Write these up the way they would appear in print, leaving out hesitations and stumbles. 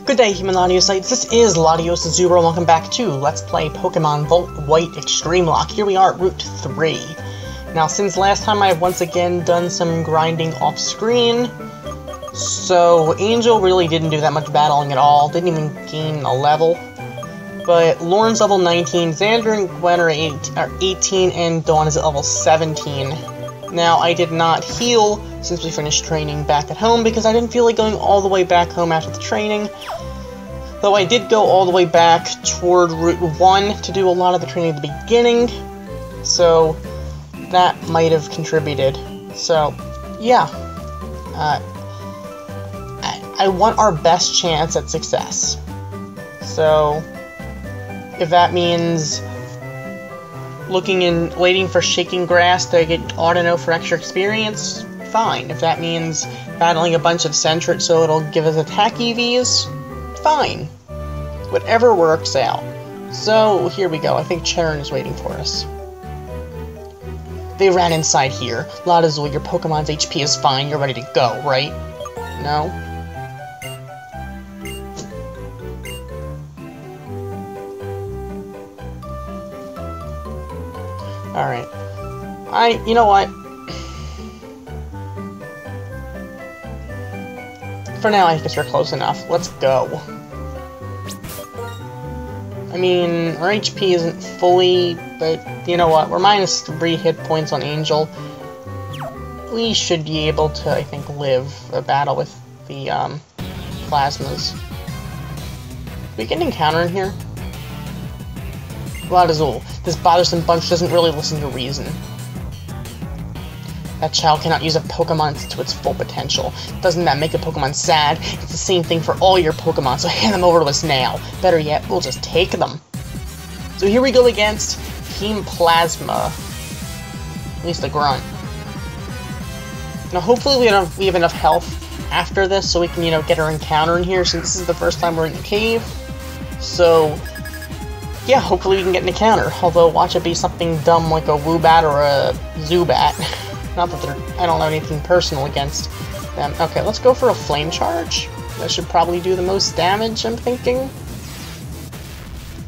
Good day, human Latiosites. This is LatiosAzurill. Welcome back to Let's Play Pokemon Volt White Extremelocke. Here we are at Route 3. Now, since last time, I've once again done some grinding off-screen. So, Angel really didn't do that much battling at all. Didn't even gain a level. But Lauren's level 19, Xander and Gwen are 18, and Dawn is at level 17. Now, I did not heal since we finished training back at home because I didn't feel like going all the way back home after the training. Though I did go all the way back toward Route 1 to do a lot of the training at the beginning. So, that might have contributed. So, yeah. I want our best chance at success. So, if that means waiting for Shaking Grass to get Audino for extra experience, fine. If that means battling a bunch of Sentret so it'll give us attack EVs, fine. Whatever works out. So, here we go. I think Charon is waiting for us. They ran inside here. LatiosAzurill, your Pokemon's HP is fine. You're ready to go, right? No? Alright. You know what? For now, I guess we're close enough. Let's go. I mean, our HP isn't fully, but you know what? We're minus 3 hit points on Angel. We should be able to, I think, live a battle with the, Plasmas. We get an encounter in here? LatiosAzurill, this bothersome bunch doesn't really listen to reason. That child cannot use a Pokemon to its full potential. Doesn't that make a Pokemon sad? It's the same thing for all your Pokemon, so hand them over to us now. Better yet, we'll just take them. So here we go against Team Plasma. At least the grunt. Now hopefully we have enough health after this so we can, get our encounter in here, since this is the first time we're in the cave. So yeah, hopefully we can get an encounter. Although, watch it be something dumb like a Woobat or a Zubat. Not that I don't have anything personal against them. Okay, let's go for a Flame Charge. That should probably do the most damage, I'm thinking.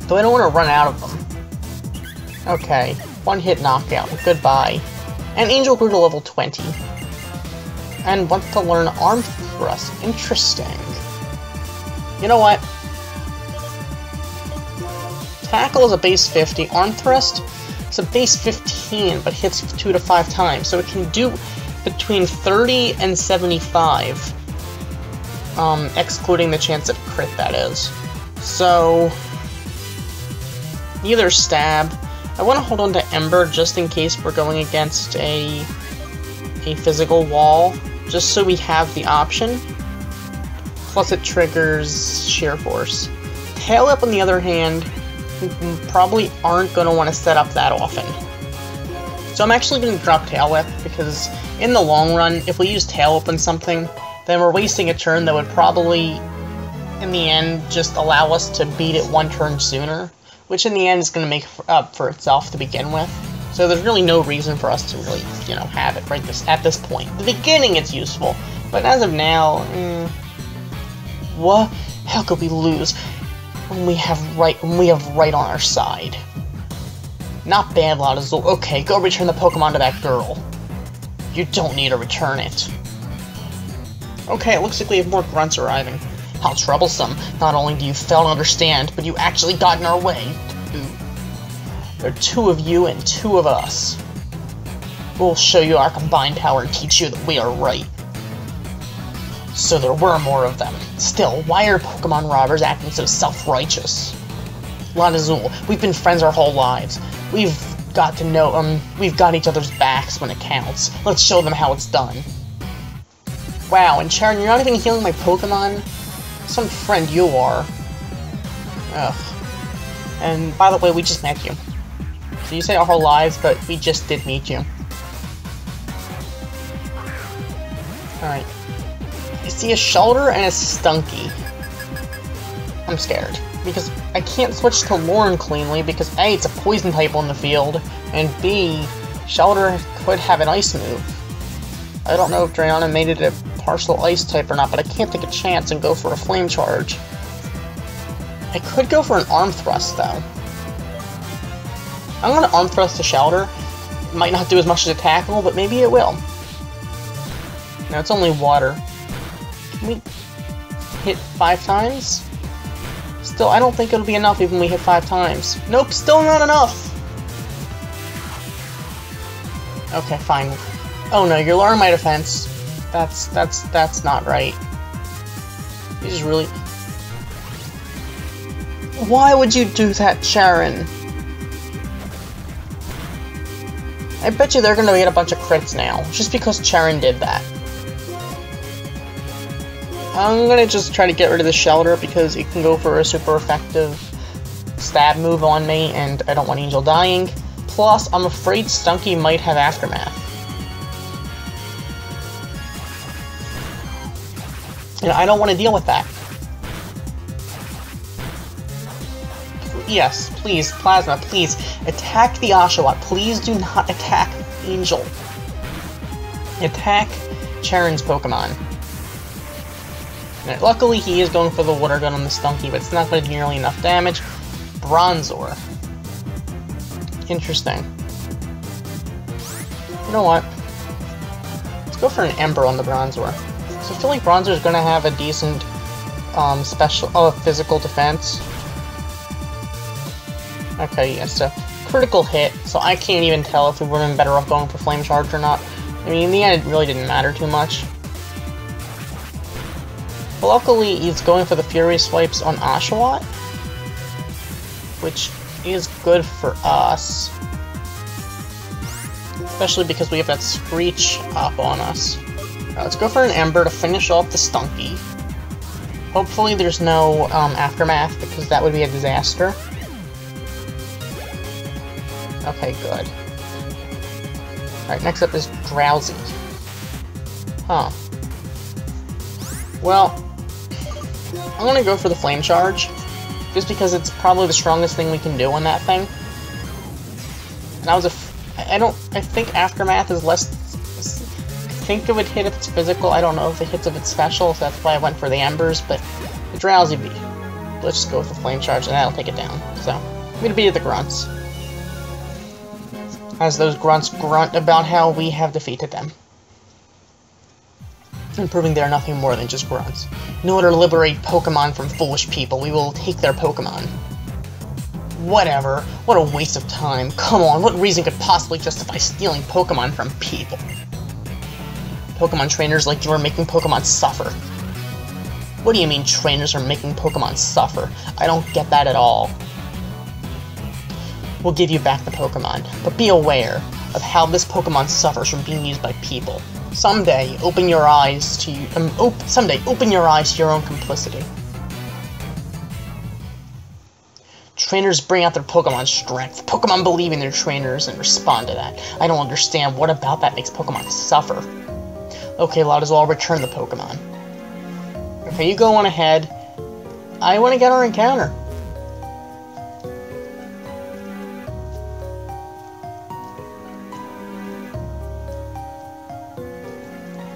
Though I don't want to run out of them. Okay, one-hit knockout. Goodbye. And Angel grew to level 20. And wants to learn Arm Thrust. Interesting. You know what? Tackle is a base 50. Arm Thrust is a base 15, but hits 2 to 5 times. So it can do between 30 and 75. Excluding the chance of crit, that is. So, either stab. I want to hold on to Ember just in case we're going against a physical wall, just so we have the option. Plus it triggers Sheer Force. Tail Whip, on the other hand, probably aren't going to want to set up that often. So I'm actually going to drop Tail Whip, because in the long run, if we use Tail Whip on something, then we're wasting a turn that would probably, in the end, just allow us to beat it one turn sooner, which in the end is going to make up for itself to begin with. So there's really no reason for us to really, have it right at this point. At the beginning it's useful, but as of now, what? How could we lose when we have right on our side? Not bad, LatiosAzurill. Okay, go return the Pokemon to that girl. You don't need to return it. Okay, it looks like we have more grunts arriving. How troublesome. Not only do you fail to understand, but you actually got in our way. There are 2 of you and 2 of us. We'll show you our combined power and teach you that we are right. So there were more of them. Still, why are Pokemon robbers acting so self-righteous? LatiosAzurill, we've been friends our whole lives. We've got each other's backs when it counts. Let's show them how it's done. Wow, and Charon, you're not even healing my Pokemon? Some friend you are. Ugh. And by the way, we just met you. So you say our whole lives, but we just did meet you. Alright. I see a Shoulder and a Stunky. I'm scared, because I can't switch to Lauren cleanly, because A, it's a poison type on the field, and B, Shoulder could have an ice move. I don't know if Drayana made it a partial ice type or not, but I can't take a chance and go for a flame charge. I could go for an arm thrust, though. I'm gonna arm thrust to Shelter. It might not do as much as a tackle, but maybe it will. Now, it's only water. Can we hit 5 times? Still, I don't think it'll be enough even when we hit 5 times. Nope, still not enough! Okay, fine. Oh no, you're lowering my defense. That's not right. This is really... Why would you do that, Sharon? I bet you they're gonna get a bunch of crits now, just because Charon did that. I'm gonna just try to get rid of the Shelter because it can go for a super effective stab move on me, and I don't want Angel dying. Plus, I'm afraid Stunky might have Aftermath. And I don't want to deal with that. Yes, please, Plasma, please, attack the Oshawott. Please do not attack Angel. Attack Charon's Pokemon. Now, luckily, he is going for the Water Gun on the Stunky, but it's not going to do nearly enough damage. Bronzor. Interesting. You know what? Let's go for an Ember on the Bronzor. So I feel like Bronzor is going to have a decent physical defense. Okay, yes, so critical hit, so I can't even tell if we would have been better off going for Flame Charge or not. I mean, in the end, it really didn't matter too much. But luckily, he's going for the Fury Swipes on Oshawott, which is good for us. Especially because we have that Screech up on us. Now, let's go for an Ember to finish off the Stunky. Hopefully there's no Aftermath, because that would be a disaster. Okay, good. Alright, next up is Drowsy. Huh. Well, I'm gonna go for the Flame Charge, just because it's probably the strongest thing we can do on that thing. And I think Aftermath is less... I think it would hit if it's physical. I don't know if it hits if it's special, so that's why I went for the Embers, but the Drowsy beat. Let's just go with the Flame Charge, and that'll take it down. So, I'm gonna beat the Grunts. As those Grunts grunt about how we have defeated them. And proving they are nothing more than just Grunts. In order to liberate Pokemon from foolish people, we will take their Pokemon. Whatever. What a waste of time. Come on, what reason could possibly justify stealing Pokemon from people? Pokemon trainers like you are making Pokemon suffer. What do you mean trainers are making Pokemon suffer? I don't get that at all. We'll give you back the Pokemon, but be aware of how this Pokemon suffers from being used by people. Someday, open your eyes to your own complicity. Trainers bring out their Pokemon strength. Pokemon believe in their trainers and respond to that. I don't understand what about that makes Pokemon suffer. Okay, LatiosAzurill, return the Pokemon. Okay, you go on ahead. I want to get our encounter.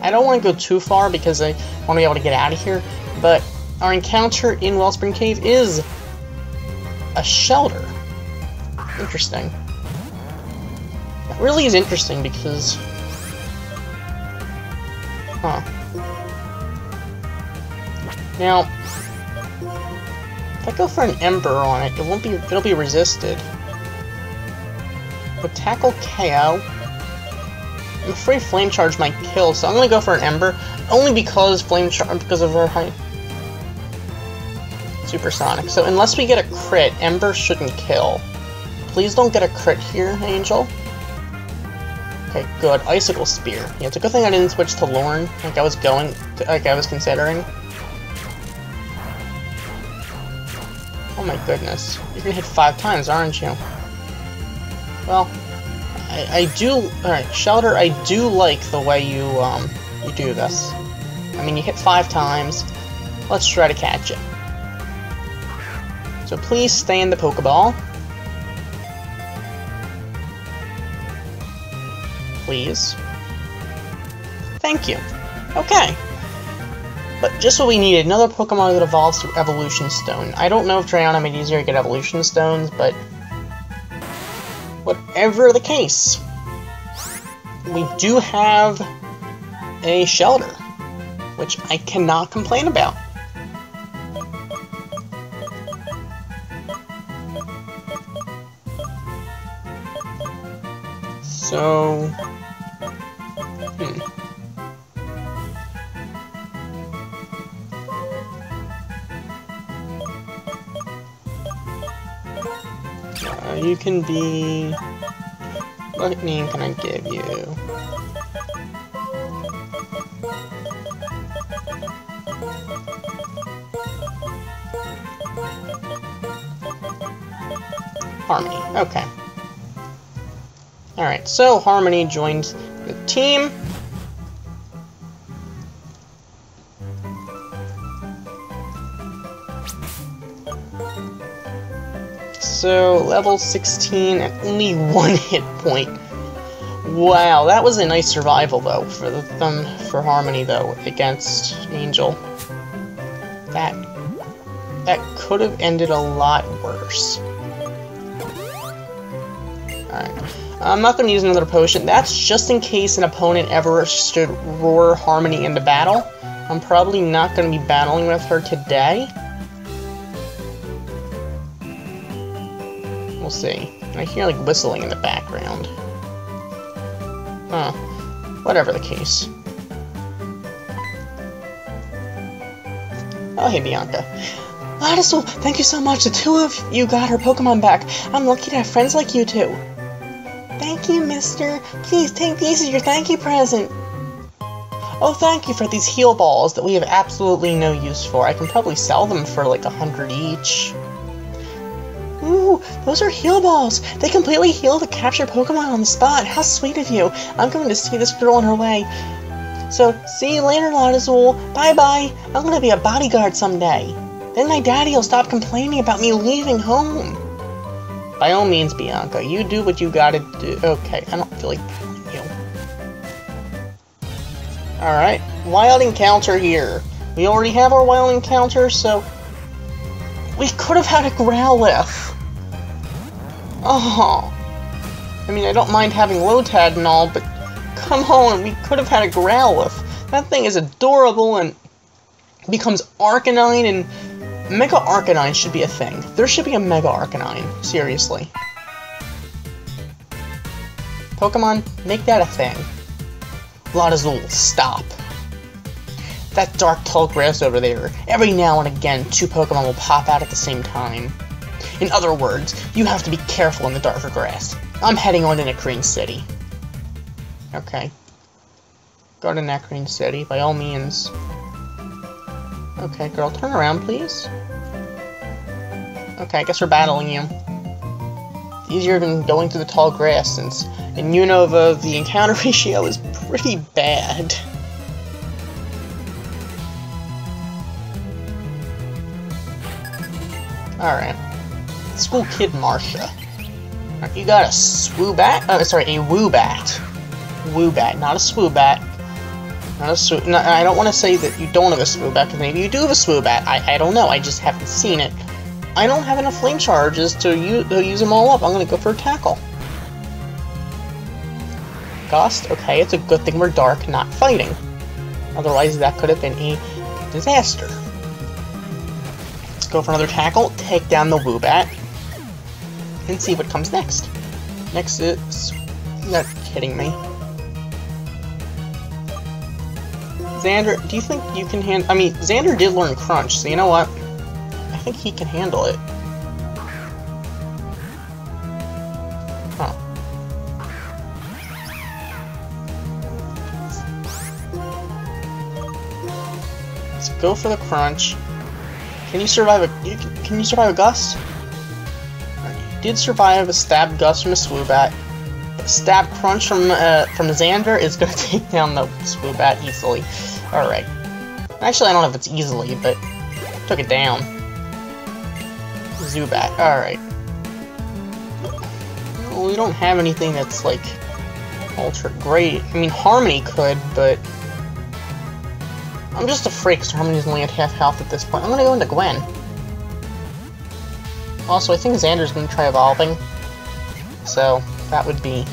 I don't want to go too far because I want to be able to get out of here, but our encounter in Wellspring Cave is a Shelter. Interesting. It really is interesting because... Huh. Now, if I go for an Ember on it, it'll be resisted. Would tackle KO? I'm afraid Flame Charge might kill, so I'm gonna go for an Ember, only because because of her high Supersonic. So unless we get a crit, Ember shouldn't kill. Please don't get a crit here, Angel. Okay, good. Icicle Spear. Yeah, it's a good thing I didn't switch to Lorne, like I was considering. Oh my goodness. You're gonna hit 5 times, aren't you? Well, I do... Alright, Shelter, I do like the way you do this. I mean, you hit 5 times. Let's try to catch it. So please stay in the Pokeball. Please. Thank you. Okay. But just what we needed, another Pokemon that evolves through Evolution Stone. I don't know if Drayana made it easier to get Evolution Stones, but whatever the case, we do have a shelter, which I cannot complain about. So, you can be... What name can I give you? Harmony, okay. Alright, so Harmony joined the team. So, level 16 and only 1 hit point. Wow, that was a nice survival, though, for Harmony, though, against Angel. That could have ended a lot worse. Alright. I'm not going to use another potion. That's just in case an opponent ever should roar Harmony into battle. I'm probably not going to be battling with her today. We'll see. I hear, like, whistling in the background. Huh. Whatever the case. Oh, hey, Bianca. LatiosAzurill, thank you so much. The two of you got her Pokemon back. I'm lucky to have friends like you two. Thank you, mister. Please take these as your thank you present. Oh, thank you for these heal balls that we have absolutely no use for. I can probably sell them for like 100 each. Ooh, those are heal balls. They completely heal the captured Pokemon on the spot. How sweet of you. I'm going to see this girl on her way. So, see you later, LatiosAzurill. Bye-bye. I'm going to be a bodyguard someday. Then my daddy will stop complaining about me leaving home. By all means, Bianca, you do what you gotta do. Okay, I don't feel like telling you. Alright, wild encounter here. We already have our wild encounter, so... We could have had a Growlithe. Oh. I mean, I don't mind having Lotad and all, but... Come on, we could have had a Growlithe. That thing is adorable and... becomes Arcanine and... Mega Arcanine should be a thing. There should be a Mega Arcanine. Seriously. Pokemon, make that a thing. LatiosAzurill, stop. That dark tall grass over there. Every now and again, 2 Pokemon will pop out at the same time. In other words, you have to be careful in the darker grass. I'm heading on to Necrene City. Okay. Go to Necrene City, by all means. Okay, girl, turn around, please. Okay, I guess we're battling you. It's easier than going through the tall grass, since in Unova, the encounter ratio is pretty bad. Alright. School kid Marsha. Right, you got a Swoobat? Oh, sorry, a Woobat. Woobat, not a Swoobat. No, I don't want to say that you don't have a Swoobat, because maybe you do have a Swoobat. I don't know, I just haven't seen it. I don't have enough flame charges to use them all up. I'm going to go for a Tackle. Gust? Okay, it's a good thing we're dark, not fighting. Otherwise, that could have been a disaster. Let's go for another Tackle, take down the Woobat, and see what comes next. Next is... You're not kidding me. Xander, do you think you can handle... I mean, Xander did learn Crunch, so you know what? I think he can handle it. Huh. Let's go for the Crunch. Can you survive a... Can you survive a Gust? Right, you did survive a Stab Gust from a Swoobat. But Stab Crunch from Xander is going to take down the Swoobat easily. Alright. Actually, I don't know if it's easily, but took it down. Zubat. Alright. Well, we don't have anything that's, like, ultra great. I mean, Harmony could, but... I'm just afraid because Harmony's only at half health at this point. I'm gonna go into Gwen. Also, I think Xander's gonna try evolving. So, that would be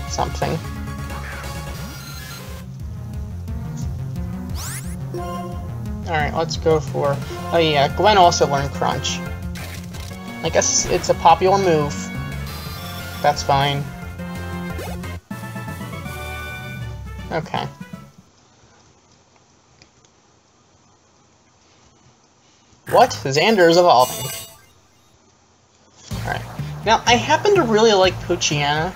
something. Alright, let's go for... Oh yeah, Gwen also learned Crunch. I guess it's a popular move. That's fine. Okay. What? Xander is evolving. Alright. Now, I happen to really like Poochyena.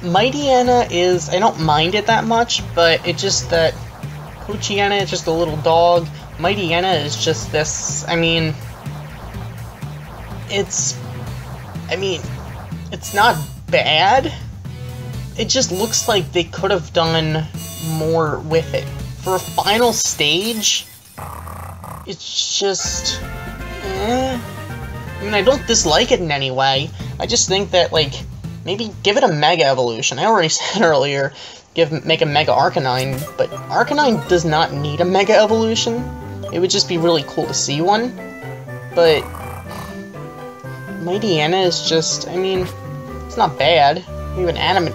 Mightyena is... I don't mind it that much, but it's just that Poochyena is just a little dog. Mightyena is just this... I mean, it's not bad. It just looks like they could have done more with it. For a final stage, it's just... I mean, I don't dislike it in any way. I just think that, like, maybe give it a Mega Evolution. I already said earlier, make a Mega Arcanine, but Arcanine does not need a Mega Evolution. It would just be really cool to see one. But Mightyena is just, I mean, it's not bad. Even Animate.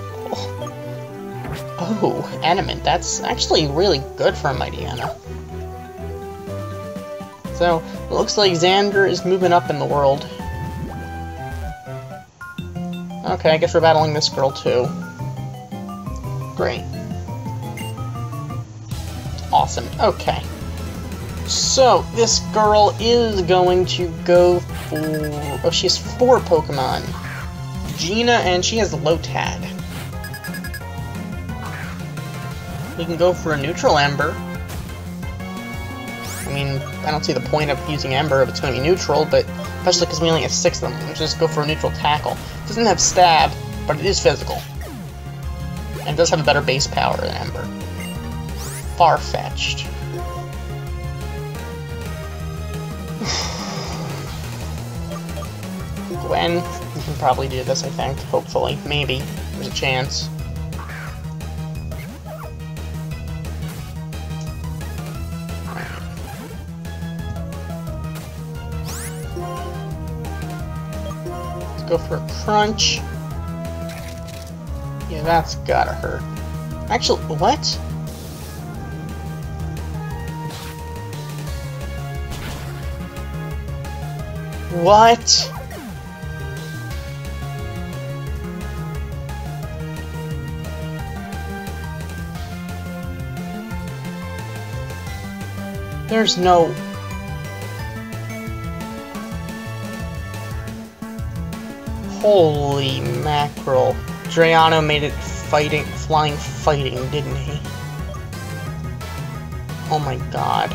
Oh, Animate. That's actually really good for a Mightyena. So, it looks like Xander is moving up in the world. Okay, I guess we're battling this girl too. Great. Awesome. Okay. So, this girl is going to go for... Oh, she has 4 Pokemon. Gina, and she has Lotad. We can go for a neutral Ember. I mean, I don't see the point of using Ember if it's going to be neutral, but especially because we only have 6 of them. Let's just go for a neutral Tackle. It doesn't have Stab, but it is physical. And it does have a better base power than Ember. Farfetch'd. Gwen, you can probably do this, I think. Hopefully. Maybe. There's a chance. Go for a Crunch. Yeah, that's gotta hurt. Actually, what? What? There's no... Holy mackerel. Drayano made it flying fighting, didn't he? Oh my god.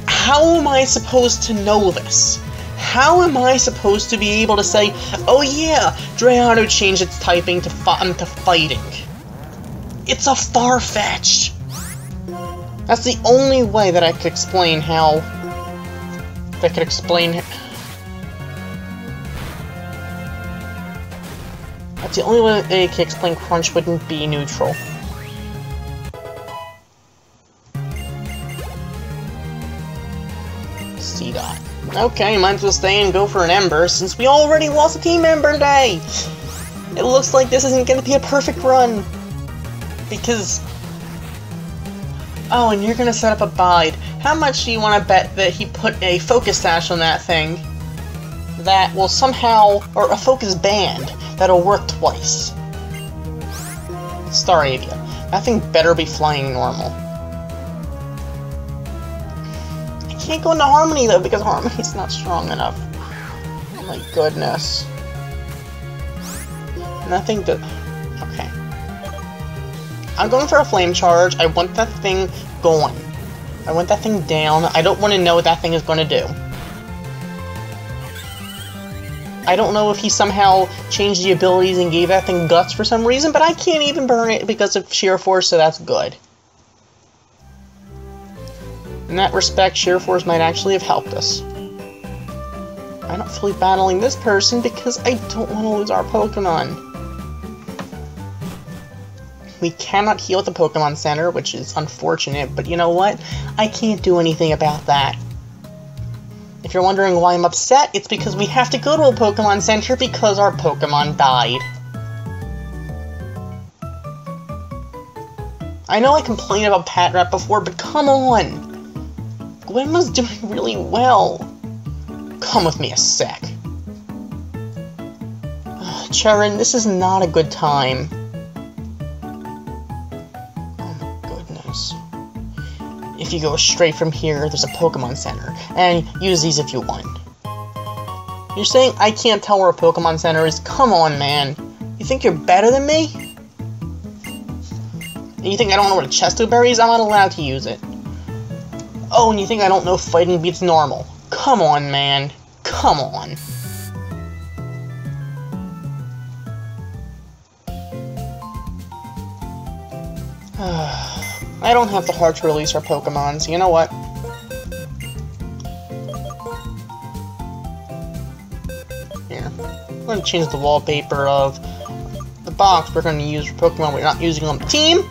How am I supposed to know this? How am I supposed to be able to say, oh yeah, Drayano changed its typing to fighting? It's a Farfetch'd! That's the only way that I could explain how... That's the only way they can explain Crunch wouldn't be neutral. See that. Okay, might as well stay and go for an Ember, since we already lost a team member today! It looks like this isn't gonna be a perfect run! Because... Oh, and you're gonna set up a Bide. How much do you want to bet that he put a Focus Sash on that thing that will somehow... or a Focus Band that'll work twice? Staravia. That thing better be flying normal. I can't go into Harmony, though, because Harmony's not strong enough. Oh my goodness. Nothing to... Okay. I'm going for a Flame Charge. I want that thing going. I want that thing down. I don't want to know what that thing is going to do. I don't know if he somehow changed the abilities and gave that thing guts for some reason, but I can't even burn it because of Sheer Force, so that's good. In that respect, Sheer Force might actually have helped us. I'm not fully battling this person because I don't want to lose our Pokemon. we cannot heal at the Pokemon Center, which is unfortunate, but you know what? I can't do anything about that. If you're wondering why I'm upset, it's because we have to go to a Pokemon Center because our Pokemon died. I know I complained about Patrat before, but come on! Gwen was doing really well. Come with me a sec. Charon, this is not a good time. Oh my goodness. If you go straight from here, there's a Pokemon Center, and use these if you want. You're saying I can't tell where a Pokemon Center is? Come on, man. You think you're better than me? And you think I don't know what a Chesto Berry is? I'm not allowed to use it. Oh, and you think I don't know fighting beats normal? Come on, man. Come on. I don't have the heart to release our Pokemon, so you know what? Here. I'm going to change the wallpaper of the box we're going to use for Pokemon we're not using on the team.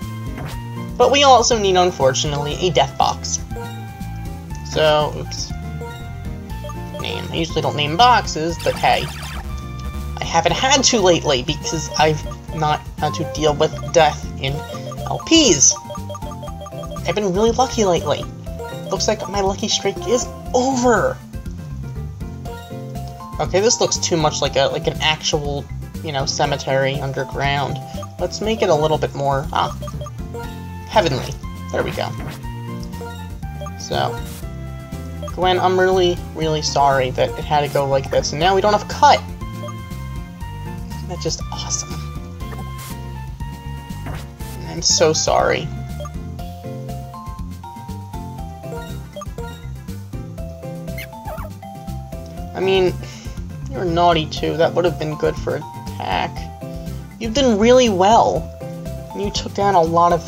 But we also need, unfortunately, a death box. So, oops. Name. I usually don't name boxes, but hey. I haven't had to lately because I've not had to deal with death in LPs. I've been really lucky lately. Looks like my lucky streak is over. Okay, this looks too much like an actual, you know, cemetery underground. Let's make it a little bit more heavenly. There we go. So, Gwen, I'm really, really sorry that it had to go like this, and now we don't have Cut. That's just awesome. I'm so sorry. I mean, you're naughty too. That would have been good for attack. You've done really well. You took down a lot of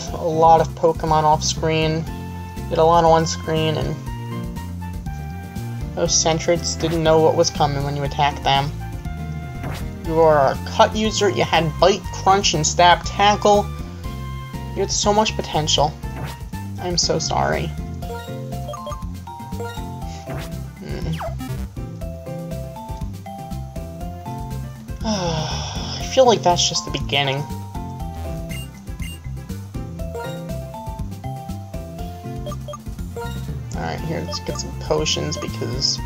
Pokemon off screen. Did a lot on screen, and those Centrets didn't know what was coming when you attacked them. You are a Cut user. You had Bite, Crunch, and Stab Tackle. You had so much potential. I'm so sorry. I feel like that's just the beginning. Alright, here, let's get some potions because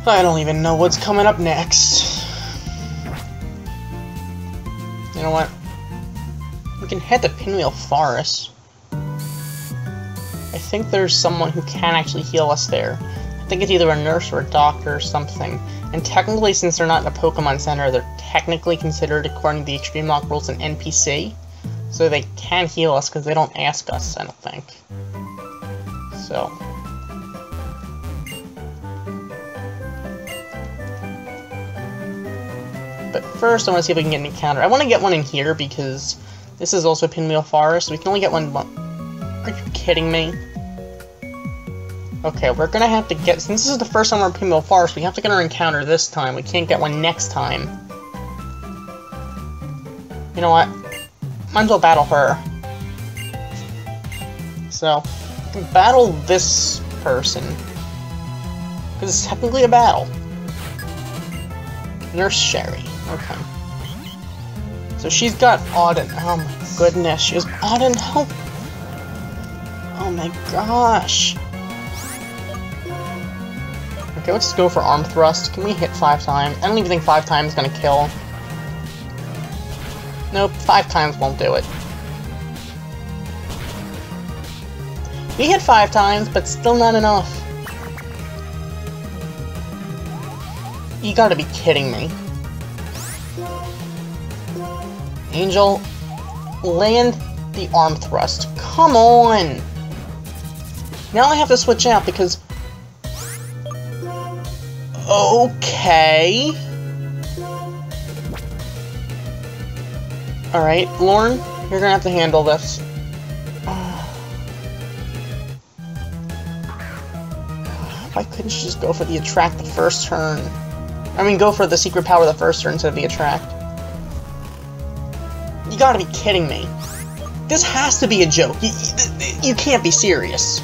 I don't even know what's coming up next. You know what? We can head to Pinwheel Forest. I think there's someone who can actually heal us there. I think it's either a nurse or a doctor or something. And technically, since they're not in a Pokemon Center, they're technically considered, according to the Extremelocke Rules, an NPC. So they can heal us because they don't ask us, I don't think. So. But first, I want to see if we can get an encounter. I want to get one in here because this is also Pinwheel Forest. We can only get one. Are you kidding me? Okay, we're gonna have to get, since this is the first time we're in Pinwheel Forest, we have to get our encounter this time. We can't get one next time. You know what? Might as well battle her. So, we can battle this person. Because it's technically a battle. Nurse Sherry. Okay. So she's got Auden. Oh my goodness, she has Auden. Help! Oh my gosh. Okay, let's just go for Arm Thrust. Can we hit 5 times? I don't even think 5 times is gonna kill. Nope, 5 times won't do it. We hit 5 times, but still not enough. You gotta be kidding me. Angel, land the Arm Thrust. Come on! Now I have to switch out because... Okay. Alright, Lauren, you're gonna have to handle this. Why couldn't you just go for the Attract the first turn? I mean, go for the Secret Power the first turn instead of the Attract. You gotta be kidding me. This has to be a joke. You can't be serious.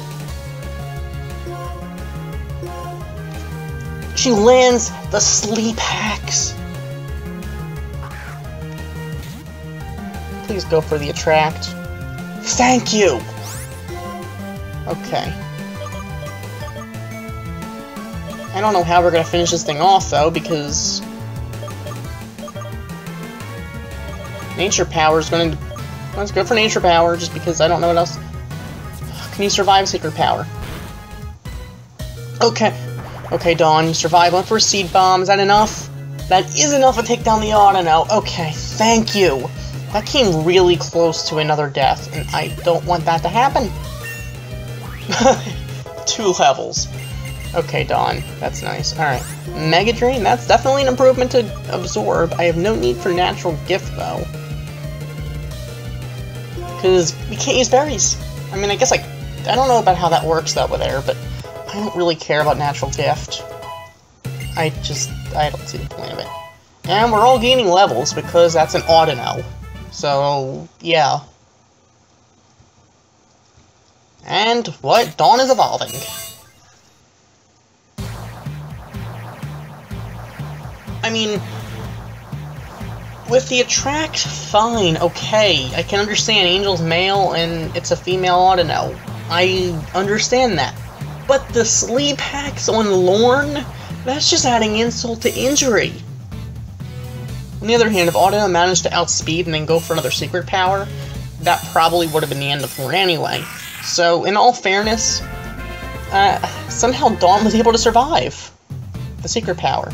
She lands the sleep hacks. Please go for the attract. Thank you! Okay. I don't know how we're gonna finish this thing off, though, because... Nature Power is gonna... Let's go for Nature Power, just because I don't know what else... Can you survive Secret Power? Okay. Okay, Dawn, you survived. Went for a Seed Bomb. Is that enough? That is enough to take down the Autono. Okay, thank you. That came really close to another death, and I don't want that to happen. 2 levels. Okay, Dawn. That's nice. Alright. Mega Drain, that's definitely an improvement to absorb. I have no need for Natural Gift, though. Because we can't use berries. I mean, I guess, like, I don't know about how that works over there, but I don't really care about Natural Gift. I don't see the point of it. And we're all gaining levels, because that's an Autono. So, yeah. And what? Dawn is evolving. I mean, with the attract, fine, okay. I can understand Angel's male and it's a female Autono. I understand that. But the sleep hacks on Lorne? That's just adding insult to injury. On the other hand, if Autono managed to outspeed and then go for another secret power, that probably would have been the end of Lorne anyway. So, in all fairness, somehow Dawn was able to survive the secret power.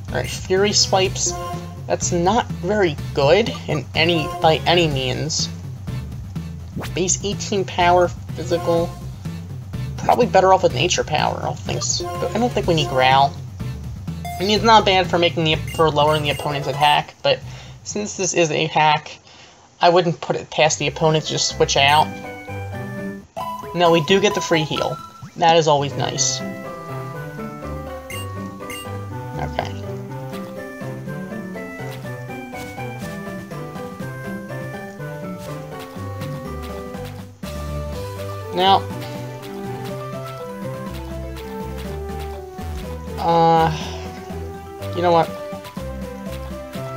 Alright, Fury Swipes. That's not very good by any means. Base 18 power, physical. Probably better off with Nature Power, all things. But I don't think we need Growl. I mean, it's not bad for lowering the opponent's attack, but since this is a hack, I wouldn't put it past the opponent to just switch out. No, we do get the free heal. That is always nice. Okay. Now, you know what?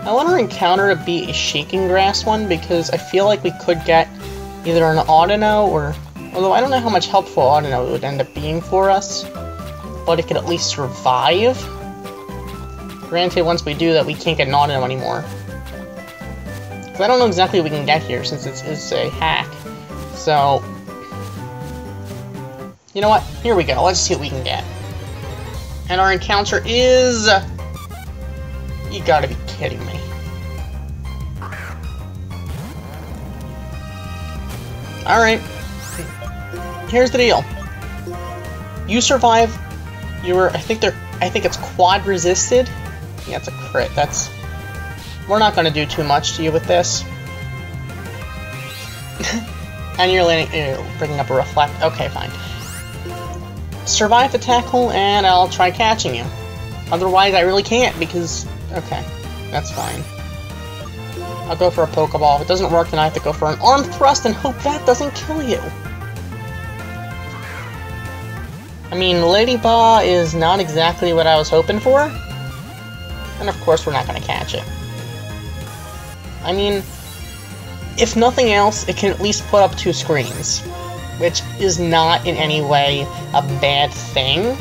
I want our encounter to be a Shaking Grass one, because I feel like we could get either an Autono or... Although I don't know how much helpful Autono it would end up being for us, but it could at least survive. Granted, once we do that, we can't get an Autono anymore. Because I don't know exactly what we can get here, since it's a hack. So... You know what? Here we go. Let's see what we can get. And our encounter is... You gotta be kidding me. Alright. Here's the deal. You survive. I think it's quad resisted. Yeah, it's a crit. We're not gonna do too much to you with this. And you're bringing up a reflect. Okay, fine. Survive the tackle, and I'll try catching you. Otherwise, I really can't, because... Okay, that's fine. I'll go for a Pokeball. If it doesn't work, then I have to go for an Arm Thrust and hope that doesn't kill you. I mean, Lady Ba is not exactly what I was hoping for. And of course, we're not going to catch it. I mean, if nothing else, it can at least put up 2 screens. Which is not in any way a bad thing.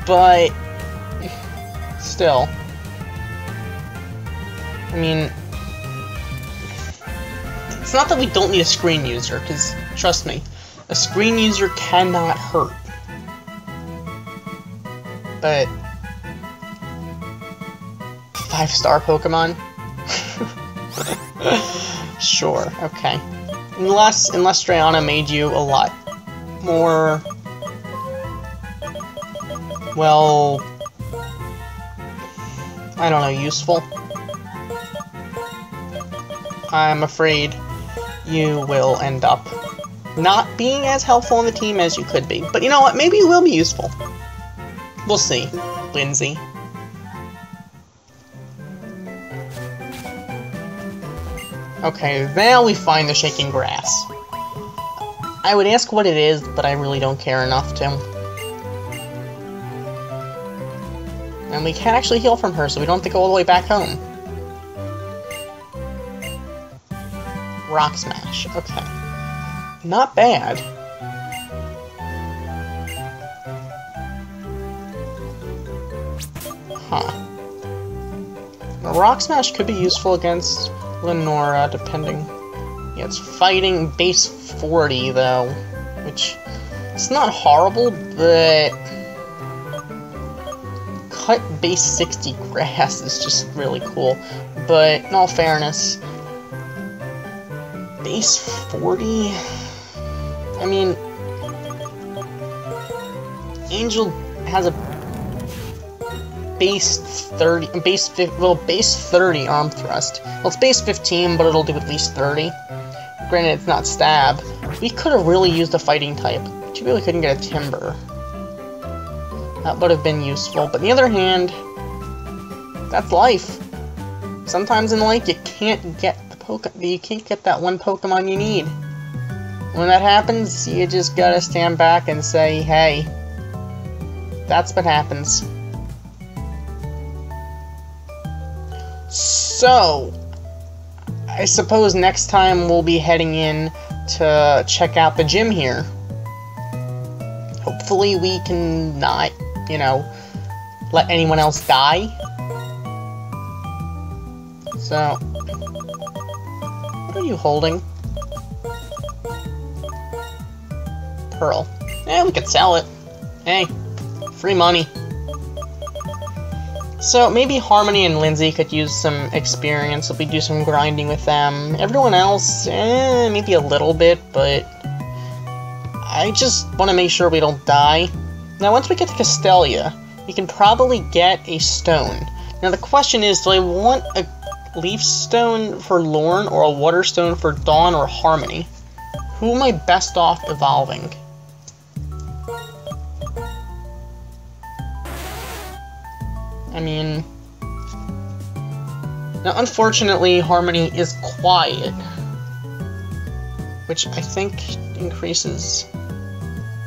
But... Still. I mean... It's not that we don't need a screen user, because, trust me, a screen user cannot hurt. But... 5-star Pokemon? Sure, okay. Unless Drayana made you a lot more... Well... I don't know, useful? I'm afraid you will end up not being as helpful on the team as you could be. But you know what? Maybe you will be useful. We'll see, Lindsay. Okay, now we find the shaking grass. I would ask what it is, but I really don't care enough to. And we can actually heal from her, so we don't have to go all the way back home. Rock Smash, okay. Not bad. Huh. A Rock Smash could be useful against Lenora, depending. Yeah, it's fighting base 40, though. Which, it's not horrible, but... Cut base 60 grass is just really cool. But, in all fairness... Base 40? I mean... Angel has a... base 30 arm thrust. Well, it's base 15, but it'll do at least 30. Granted, it's not stab. We could have really used a fighting type, but you really couldn't get a timber. That would have been useful, but on the other hand, that's life. Sometimes in life, you can't get that one Pokemon you need. When that happens, you just gotta stand back and say, hey, that's what happens. So, I suppose next time we'll be heading in to check out the gym here. Hopefully we can not, you know, let anyone else die. So, what are you holding? Pearl. Eh, we could sell it. Hey, free money. So, maybe Harmony and Lindsay could use some experience if we do some grinding with them. Everyone else, maybe a little bit, but... I just want to make sure we don't die. Now, once we get to Castelia, we can probably get a stone. Now, the question is, do I want a leaf stone for Lorne or a water stone for Dawn or Harmony? Who am I best off evolving? I mean... Now, unfortunately, Harmony is quiet. Which I think increases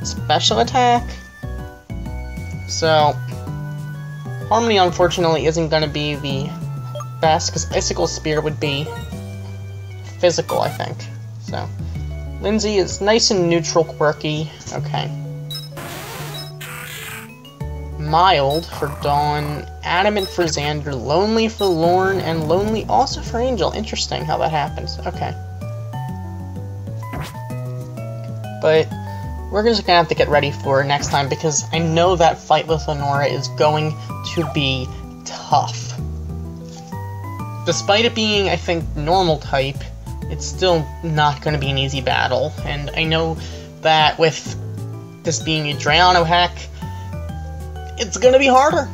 special attack. So, Harmony, unfortunately, isn't going to be the best, because Icicle Spear would be physical, I think. So, Lindsay is nice and neutral, quirky. Okay. Mild for Dawn, Adamant for Xander, Lonely for Lorne, and Lonely also for Angel. Interesting how that happens. Okay. But we're just gonna have to get ready for it next time, because I know that fight with Lenora is going to be tough. Despite it being, I think, normal type, it's still not going to be an easy battle. And I know that with this being a Drayano hack, it's going to be harder.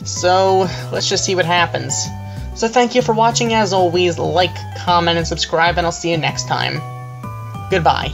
So, let's just see what happens. So thank you for watching. As always, like, comment, and subscribe, and I'll see you next time. Goodbye.